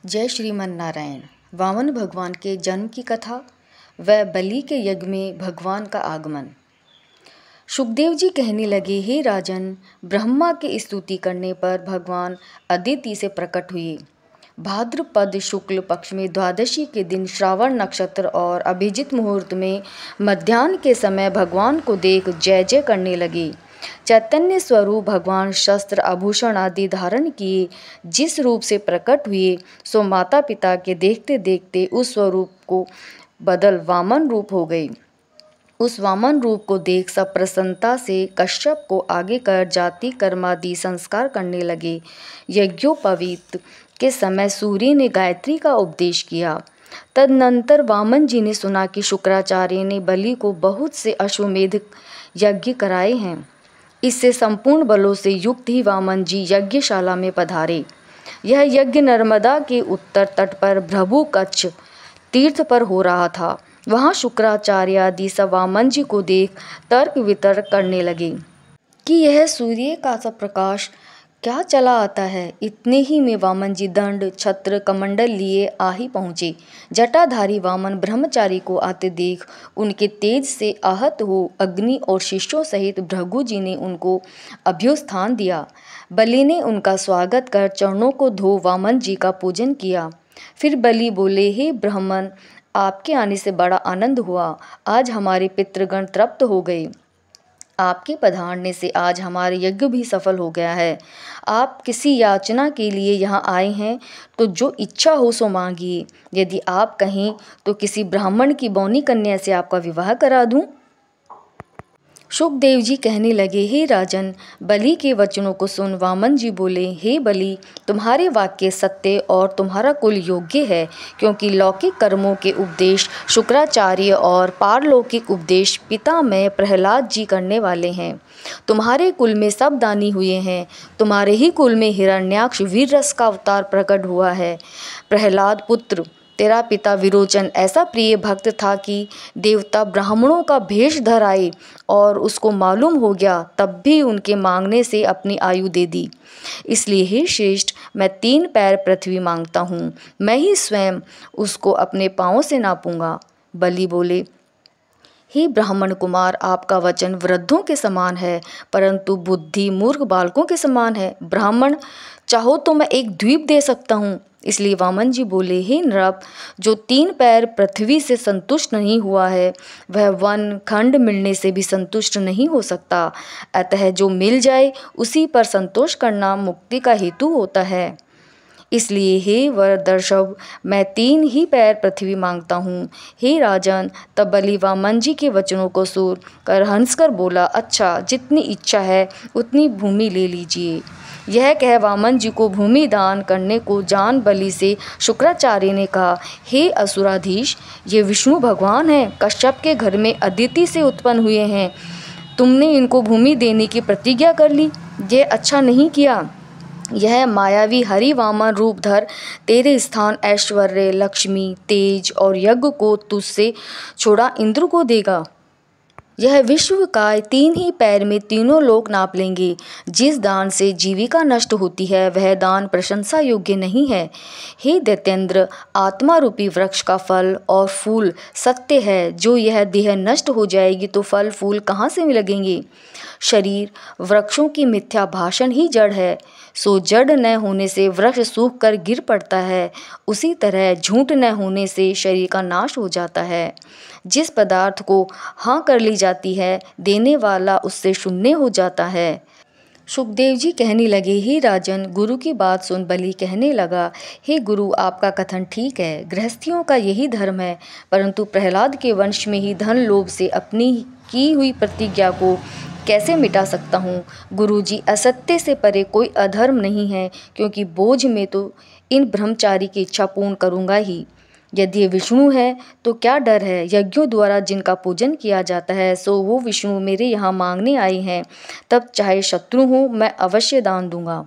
जय श्रीमन नारायण। वामन भगवान के जन्म की कथा व बलि के यज्ञ में भगवान का आगमन। सुखदेव जी कहने लगे, हे राजन, ब्रह्मा की स्तुति करने पर भगवान अदिति से प्रकट हुए। भाद्रपद शुक्ल पक्ष में द्वादशी के दिन श्रावण नक्षत्र और अभिजित मुहूर्त में मध्याह्न के समय भगवान को देख जय जय करने लगे। चैतन्य स्वरूप भगवान शस्त्र आभूषण आदि धारण किए जिस रूप से प्रकट हुए सो माता पिता के देखते देखते उस स्वरूप को बदल वामन रूप हो गई। उस वामन रूप को देख सब प्रसन्नता से कश्यप को आगे कर जाति कर्मादि संस्कार करने लगे। यज्ञोपवीत के समय सूर्य ने गायत्री का उपदेश किया। तदनंतर वामन जी ने सुना कि शुक्राचार्य ने बलि को बहुत से अश्वमेध यज्ञ कराए हैं। इससे संपूर्ण बलों से युक्त ही वामन जी यज्ञशाला में पधारे। यह यज्ञ नर्मदा के उत्तर तट पर भ्रभु कच्छ तीर्थ पर हो रहा था। वहाँ शुक्राचार्य आदि सब वामन जी को देख तर्क वितर्क करने लगे कि यह सूर्य का सा प्रकाश क्या चला आता है। इतने ही में वामन जी दंड छत्र कमंडल लिए आ ही पहुँचे। जटाधारी वामन ब्रह्मचारी को आते देख उनके तेज से आहत हो अग्नि और शिष्यों सहित भृगु जी ने उनको अभ्युस्थान दिया। बलि ने उनका स्वागत कर चरणों को धो वामन जी का पूजन किया। फिर बलि बोले, हे ब्राह्मण, आपके आने से बड़ा आनंद हुआ। आज हमारे पितृगण तृप्त हो गए। आपके पधारने से आज हमारा यज्ञ भी सफल हो गया है। आप किसी याचना के लिए यहाँ आए हैं तो जो इच्छा हो सो मांगिए। यदि आप कहें तो किसी ब्राह्मण की बौनी कन्या से आपका विवाह करा दूं। सुखदेव जी कहने लगे, हे राजन, बलि के वचनों को सुन वामन जी बोले, हे बलि, तुम्हारे वाक्य सत्य और तुम्हारा कुल योग्य है, क्योंकि लौकिक कर्मों के उपदेश शुक्राचार्य और पारलौकिक उपदेश पितामह प्रहलाद जी करने वाले हैं। तुम्हारे कुल में सब दानी हुए हैं। तुम्हारे ही कुल में हिरण्याक्ष वीर रस का अवतार प्रकट हुआ है। प्रहलाद पुत्र तेरा पिता विरोचन ऐसा प्रिय भक्त था कि देवता ब्राह्मणों का भेष धर आए और उसको मालूम हो गया, तब भी उनके मांगने से अपनी आयु दे दी। इसलिए हे श्रेष्ठ, मैं 3 पैर पृथ्वी मांगता हूँ। मैं ही स्वयं उसको अपने पाँवों से नापूंगा। बलि बोले, हे ब्राह्मण कुमार, आपका वचन वृद्धों के समान है, परंतु बुद्धि मूर्ख बालकों के समान है। ब्राह्मण, चाहो तो मैं एक द्वीप दे सकता हूँ। इसलिए वामन जी बोले, हे नृप, जो 3 पैर पृथ्वी से संतुष्ट नहीं हुआ है वह वन खंड मिलने से भी संतुष्ट नहीं हो सकता। अतः जो मिल जाए उसी पर संतोष करना मुक्ति का हेतु होता है। इसलिए हे वरदर्शव, मैं 3 ही पैर पृथ्वी मांगता हूँ। हे राजन, तब बलि वामन जी के वचनों को सुन कर हंसकर बोला, अच्छा, जितनी इच्छा है उतनी भूमि ले लीजिए। यह कह वामन जी को भूमि दान करने को जान बलि से शुक्राचार्य ने कहा, हे असुराधीश, ये विष्णु भगवान हैं, कश्यप के घर में अदिति से उत्पन्न हुए हैं। तुमने इनको भूमि देने की प्रतिज्ञा कर ली। यह अच्छा नहीं किया। यह मायावी हरि वामन रूप धर तेरे स्थान ऐश्वर्य, लक्ष्मी, तेज और यज्ञ को तुझसे छोड़ा इंद्र को देगा। यह विश्व काय 3 ही पैर में तीनों लोक नाप लेंगे। जिस दान से जीविका नष्ट होती है वह दान प्रशंसा योग्य नहीं है। हे दैत्येंद्र, आत्मा रूपी वृक्ष का फल और फूल सत्य है। जो यह देह नष्ट हो जाएगी तो फल फूल कहाँ से लगेंगे। शरीर वृक्षों की मिथ्या भाषण ही जड़ है। सो जड़ न होने से वृक्ष सूख कर गिर पड़ता है, उसी तरह झूठ न होने से शरीर का नाश हो जाता है। जिस पदार्थ को हाँ कर ली जाती है, देने वाला उससे शून्य हो जाता है। सुखदेव जी कहने लगे, हे राजन, गुरु की बात सुन बलि कहने लगा, हे गुरु, आपका कथन ठीक है। गृहस्थियों का यही धर्म है, परंतु प्रहलाद के वंश में ही धन लोभ से अपनी की हुई प्रतिज्ञा को कैसे मिटा सकता हूँ। गुरुजी, असत्य से परे कोई अधर्म नहीं है, क्योंकि बोझ में तो इन ब्रह्मचारी की इच्छा पूर्ण करूँगा ही। यदि ये विष्णु है तो क्या डर है। यज्ञों द्वारा जिनका पूजन किया जाता है सो वो विष्णु मेरे यहाँ मांगने आए हैं। तब चाहे शत्रु हो, मैं अवश्य दान दूंगा।